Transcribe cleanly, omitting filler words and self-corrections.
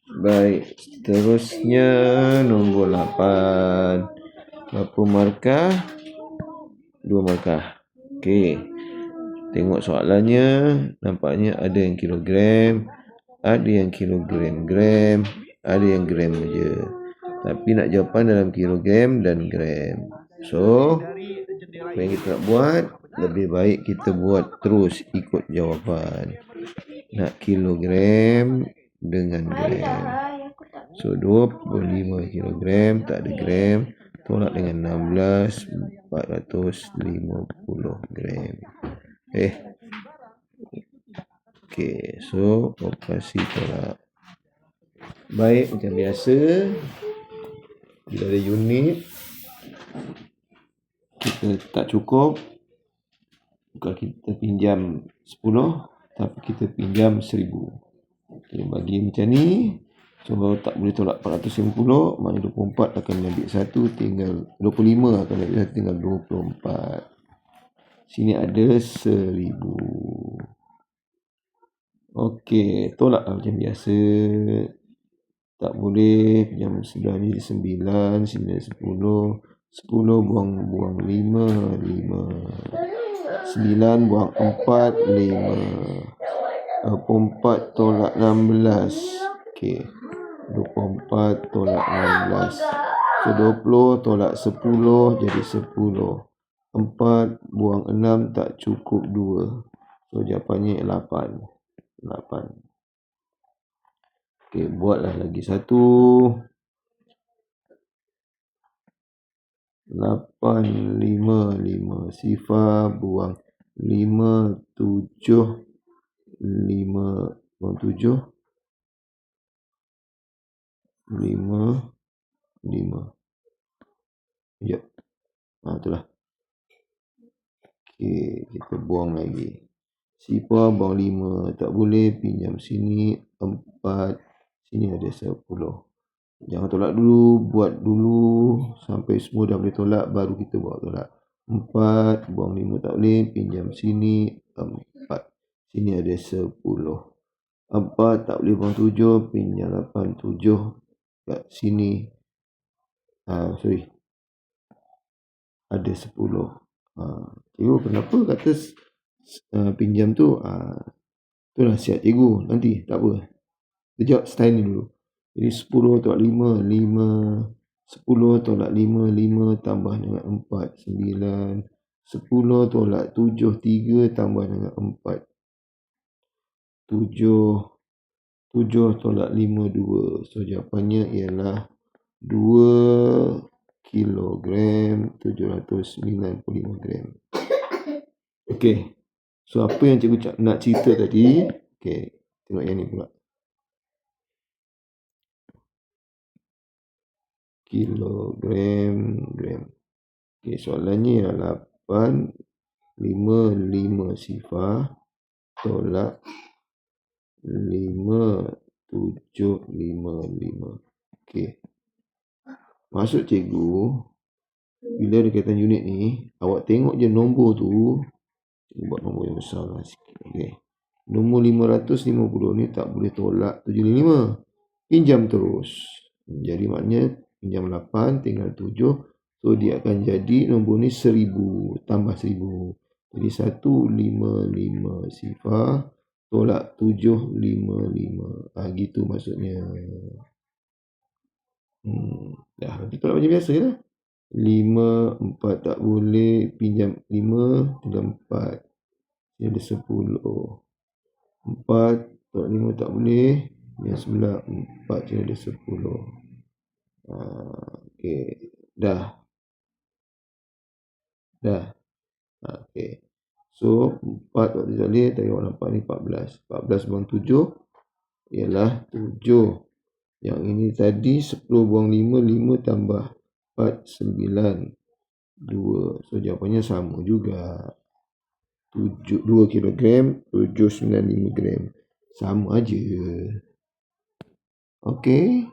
Baik, seterusnya nombor 8. Berapa markah? 2 markah. Okey. Tengok soalannya, nampaknya ada yang kilogram, ada yang kilogram, ada yang gram saja. Tapi nak jawapan dalam kilogram dan gram. So, apa yang kita nak buat? Lebih baik kita buat terus ikut jawapan. Nak kilogram dengan gram. So, 25 kilogram, tak ada gram. Tolak dengan 16, 450 gram. Okey, so operasi tolak. Baik, macam biasa, bila ada unit kita tak cukup, bukan kita pinjam 10, tapi kita pinjam 1000. Okay, bagi macam ni, so tak boleh tolak 450, maknanya 24 akan ambil 1, tinggal 25 akan ambil 1, tinggal 24. Sini ada 1000. Okey, tolak macam biasa. Tak boleh, pinjam 9 ni 9, sini 10. 10 buang 5, 9 buang 4, 5. 24 tolak 16. Okey. 24 tolak 16. So 20 tolak 10 jadi 10. 4 buang 6 tak cukup 2. So jawapannya 8. Okey, buatlah lagi satu. 855 sifar buang 5 7 5 buang 7 5 5. Ya. Itulah. Okey, kita buang lagi. Sifar buang 5, tak boleh, pinjam sini 4, sini ada 10. Jangan tolak dulu, buat dulu sampai semua dah boleh tolak, baru kita buat tolak. 4 buang 5 tak boleh, pinjam sini 4, sini ada 10. 4 tak boleh buang 7, pinjam 8, 7 kat sini. Ada 10. Cikgu kenapa kata pinjam tu? Itulah siap cikgu, nanti tak apa. Kita jawab style ni dulu. Jadi 10 tolak 5, 5. 10 tolak 5, 5 tambah dengan 4, 9. 10 tolak 7, 3 tambah dengan 4, 7. 7 tolak 5, 2. So jawapannya ialah 2 kilogram 795 gram. Okey. So apa yang cikgu nak cerita tadi? Okey, tengok yang ni pula. Kilogram, gram. Okey, soalannya ialah 855 sifar tolak 5755. Okey. Maksud cikgu, bila ada kaitan unit ni, awak tengok je nombor tu. Cikgu buat nombor yang besar lah sikit. Okey. Nombor 550 ni tak boleh tolak 755. Pinjam terus. Jadi maknanya pinjam 8 tinggal 7. So dia akan jadi nombor ni 1000 tambah 1000. Jadi 155 sifar tolak 755. Gitu maksudnya. Dah, nanti tolak macam biasa lah. 5, 4 tak boleh, pinjam 5 tinggal 4. Ini ada 10. 4 tolak 5 tak boleh, yang sebelah 4 je ada 10. Okey, dah. Okey. So 4 waktu jalih, tadi awak nampak ni 14. 14 buang 7 ialah 7. Yang ini tadi 10 buang 5, 5 tambah 4, 9, 2. So jawapannya sama juga. 2 kilogram, 795 gram. Sama aja. Okey.